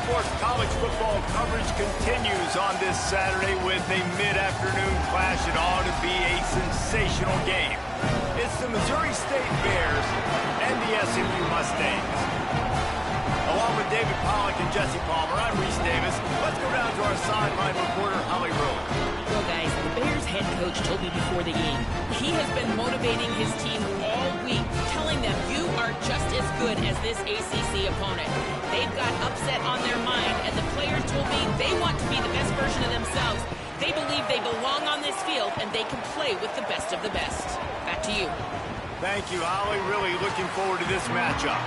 Sports college football coverage continues on this Saturday with a mid-afternoon clash. It ought to be a sensational game. It's the Missouri State Bears and the SMU Mustangs. Along with David Pollack and Jesse Palmer, I'm Reese Davis. Let's go down to our sideline reporter, Holly Rowe. Well, guys, the Bears head coach told me before the game, he has been motivating his team all week, telling them you are just as good as this ACC opponent. They've got upset on their mind, and the players told me they want to be the best version of themselves. They believe they belong on this field, and they can play with the best of the best. Back to you. Thank you, Holly. Really looking forward to this matchup.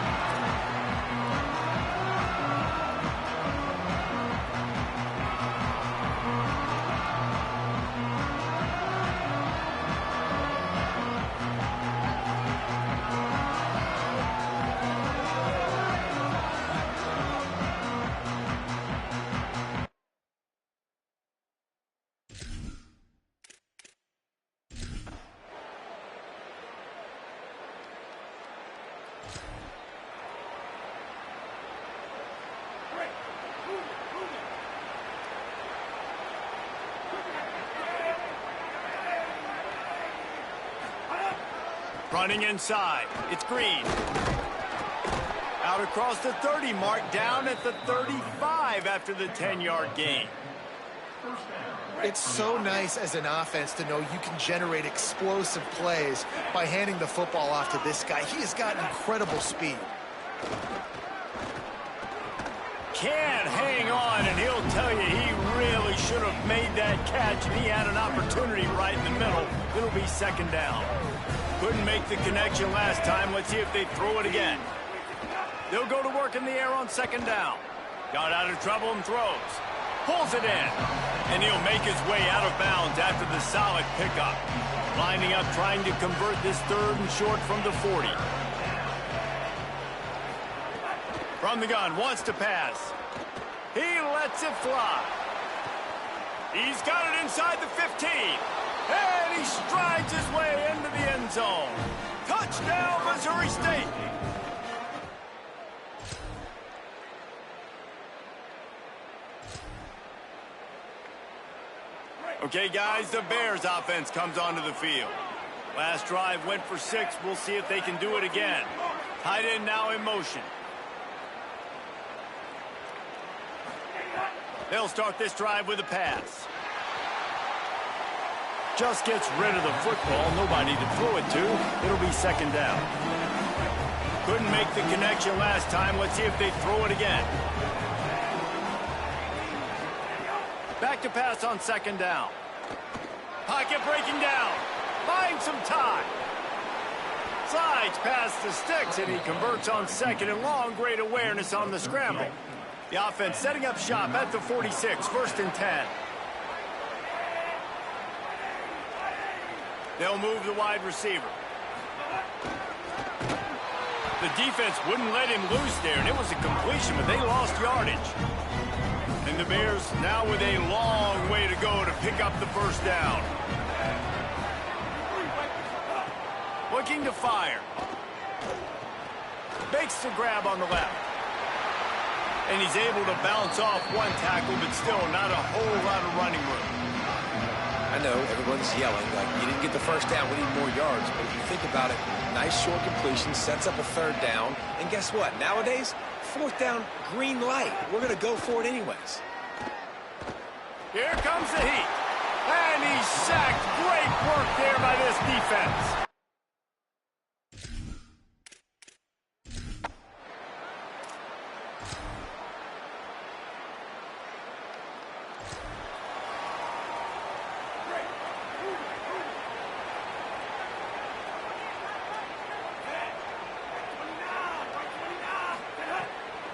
Running inside, it's Green. Out across the 30 mark, down at the 35 after the 10-yard gain. It's so nice as an offense to know you can generate explosive plays by handing the football off to this guy. He has got incredible speed. Can hang on, and he'll tell you he really should have made that catch, and he had an opportunity right in the middle. It'll be second down. Couldn't make the connection last time. Let's see if they throw it again. They'll go to work in the air on second down. Got out of trouble and throws. Pulls it in. And he'll make his way out of bounds after the solid pickup. Lining up, trying to convert this third and short from the 40. From the gun, wants to pass. He lets it fly. He's got it inside the 15. And he strides his way into the end zone. Touchdown, Missouri State. Okay, guys, the Bears offense comes onto the field. Last drive went for 6. We'll see if they can do it again. Tight end now in motion. They'll start this drive with a pass. Just gets rid of the football. Nobody to throw it to. It'll be second down. Couldn't make the connection last time. Let's see if they throw it again. Back to pass on second down. Pocket breaking down. Finds some time. Slides past the sticks, and he converts on second and long. Great awareness on the scramble. The offense setting up shop at the 46. First and 10. They'll move the wide receiver. The defense wouldn't let him loose there, and it was a completion, but they lost yardage. And the Bears now with a long way to go to pick up the first down. Looking to fire. Makes the grab on the left. And he's able to bounce off one tackle, but still not a whole lot of running room. I know everyone's yelling like you didn't get the first down, we need more yards, but if you think about it, nice short completion, sets up a third down, and guess what? Nowadays, fourth down, green light. We're going to go for it anyways. Here comes the heat. And he's sacked. Great work there by this defense.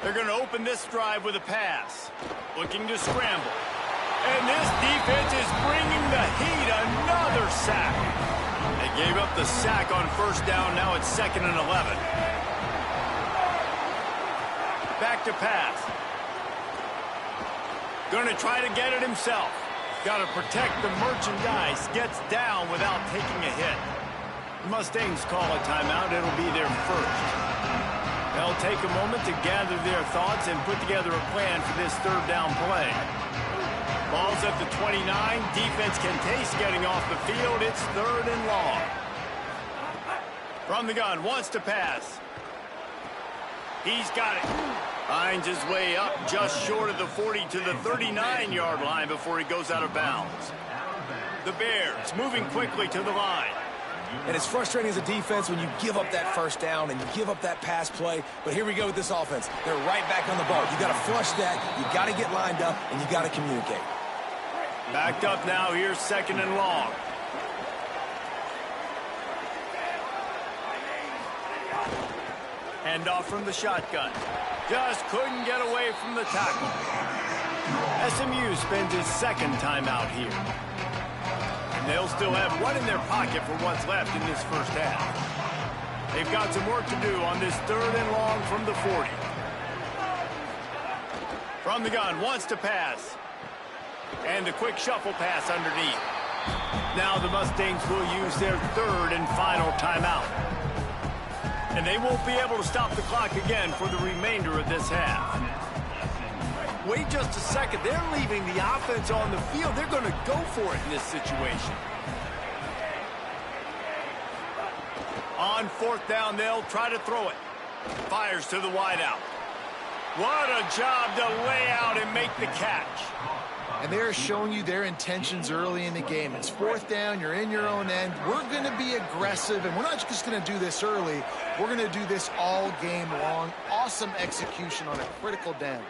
They're going to open this drive with a pass. Looking to scramble. And this defense is bringing the heat. Another sack. They gave up the sack on first down. Now it's second and 11. Back to pass. Going to try to get it himself. Got to protect the merchandise. Gets down without taking a hit. The Mustangs call a timeout. It'll be their first. They'll take a moment to gather their thoughts and put together a plan for this third down play. Ball's at the 29. Defense can taste getting off the field. It's third and long. From the gun, wants to pass. He's got it. Finds his way up just short of the 40 to the 39-yard line before he goes out of bounds. The Bears moving quickly to the line. And it's frustrating as a defense when you give up that first down and you give up that pass play. But here we go with this offense. They're right back on the ball. You got to flush that. You got to get lined up, and you got to communicate. Backed up now. Here's second and long. Hand off from the shotgun. Just couldn't get away from the tackle. SMU spends his second timeout here. And they'll still have one in their pocket for what's left in this first half. They've got some work to do on this third and long from the 40. From the gun, wants to pass. And a quick shuffle pass underneath. Now the Mustangs will use their third and final timeout. And they won't be able to stop the clock again for the remainder of this half. Wait just a second. They're leaving the offense on the field. They're going to go for it in this situation. On fourth down, they'll try to throw it. Fires to the wideout. What a job to lay out and make the catch. And they're showing you their intentions early in the game. It's fourth down. You're in your own end. We're going to be aggressive, and we're not just going to do this early. We're going to do this all game long. Awesome execution on a critical down.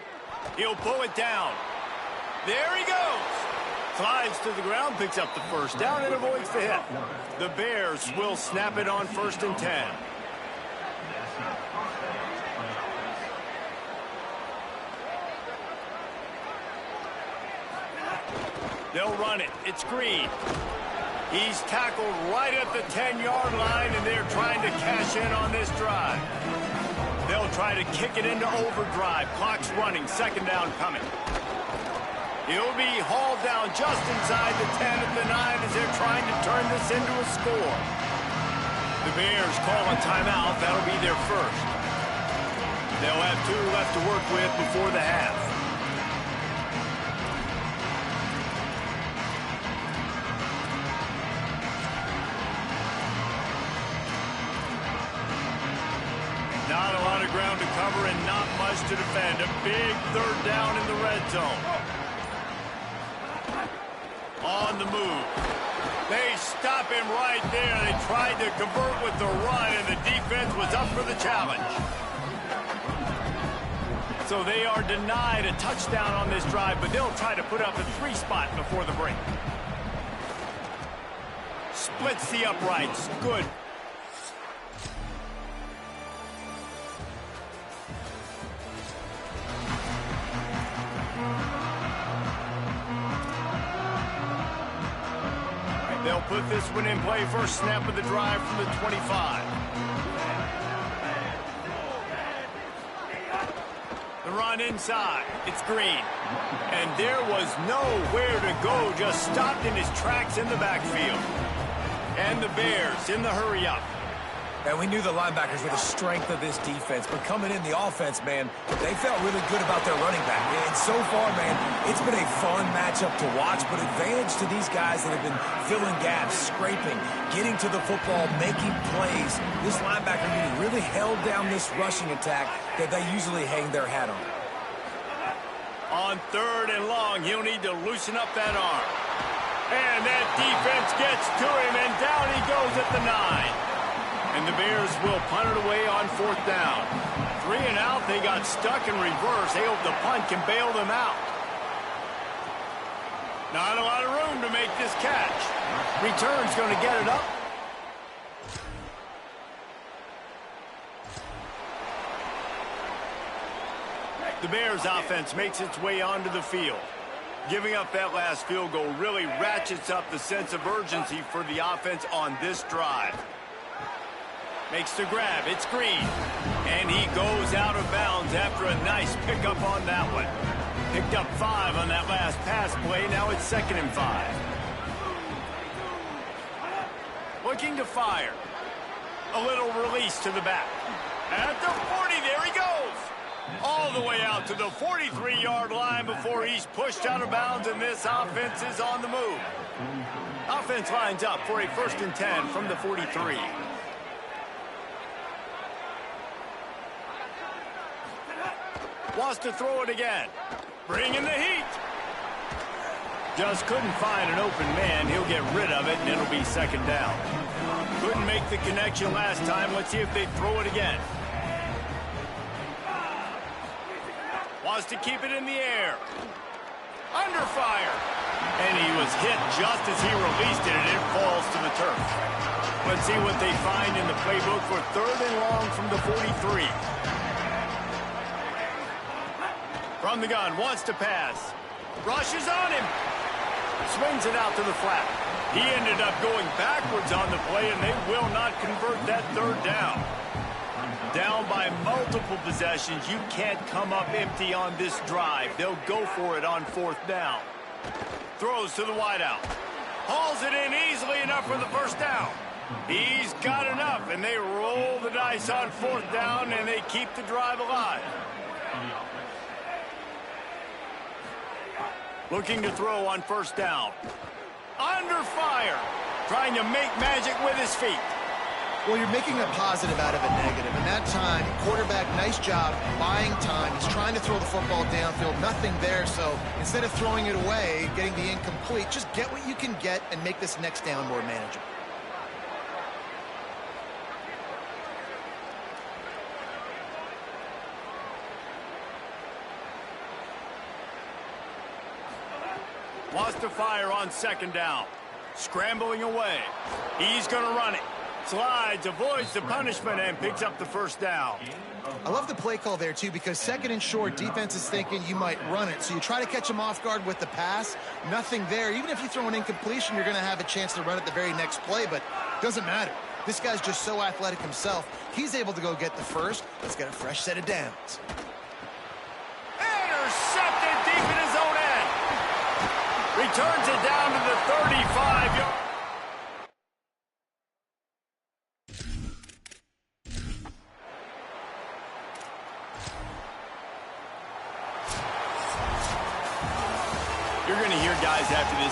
He'll pull it down. There he goes. Slides to the ground, picks up the first down, and avoids the hit. The Bears will snap it on 1st and 10. They'll run it. It's Green. He's tackled right at the 10-yard line, and they're trying to cash in on this drive. They'll try to kick it into overdrive. Clock's running. Second down coming. He'll be hauled down just inside the 10 at the 9 as they're trying to turn this into a score. The Bears call a timeout. That'll be their first. They'll have 2 left to work with before the half. Not a lot of ground to cover and not much to defend. A big third down in the red zone. On the move. They stop him right there. They tried to convert with the run, and the defense was up for the challenge. So they are denied a touchdown on this drive, but they'll try to put up a 3 spot before the break. Splits the uprights. Good. They'll put this one in play. First snap of the drive from the 25. The run inside. It's Green. And there was nowhere to go. Just stopped in his tracks in the backfield. And the Bears in the hurry-up. And we knew the linebackers were the strength of this defense, but coming in the offense, man, they felt really good about their running back. And so far, man, it's been a fun matchup to watch, but advantage to these guys that have been filling gaps, scraping, getting to the football, making plays. This linebacker unit really held down this rushing attack that they usually hang their hat on. On third and long, he'll need to loosen up that arm. And that defense gets to him, and down he goes at the 9. And the Bears will punt it away on fourth down. 3 and out, they got stuck in reverse. They hope the punt can bail them out. Not a lot of room to make this catch. Return's going to get it up. The Bears offense makes its way onto the field. Giving up that last field goal really ratchets up the sense of urgency for the offense on this drive. Makes the grab. It's Green. And he goes out of bounds after a nice pickup on that one. Picked up 5 on that last pass play. Now it's 2nd and 5. Looking to fire. A little release to the back. At the 40, there he goes. All the way out to the 43-yard line before he's pushed out of bounds, and this offense is on the move. Offense lines up for a 1st and 10 from the 43. Wants to throw it again. Bring in the heat. Just couldn't find an open man. He'll get rid of it, and it'll be 2nd down. Couldn't make the connection last time. Let's see if they throw it again. Wants to keep it in the air. Under fire. And he was hit just as he released it, and it falls to the turf. Let's see what they find in the playbook for 3rd and long from the 43. From the gun, wants to pass. Rushes on him. Swings it out to the flat. He ended up going backwards on the play, and they will not convert that 3rd down. Down by multiple possessions. You can't come up empty on this drive. They'll go for it on 4th down. Throws to the wideout. Hauls it in easily enough for the 1st down. He's got enough, and they roll the dice on 4th down, and they keep the drive alive. Looking to throw on 1st down. Under fire. Trying to make magic with his feet. Well, you're making a positive out of a negative. And that time, quarterback, nice job buying time. He's trying to throw the football downfield. Nothing there. So instead of throwing it away, getting the incomplete, just get what you can get and make this next down more manageable. Wants to fire on 2nd down. Scrambling away. He's going to run it. Slides, avoids the punishment, and picks up the 1st down. I love the play call there, too, because 2nd and short, defense is thinking you might run it. So you try to catch him off guard with the pass. Nothing there. Even if you throw an incompletion, you're going to have a chance to run it the very next play, but doesn't matter. This guy's just so athletic himself. He's able to go get the 1st. Let's get a fresh set of downs. Intercepted deep in his own end. Returns it down to the 35-yard. You're going to hear guys after this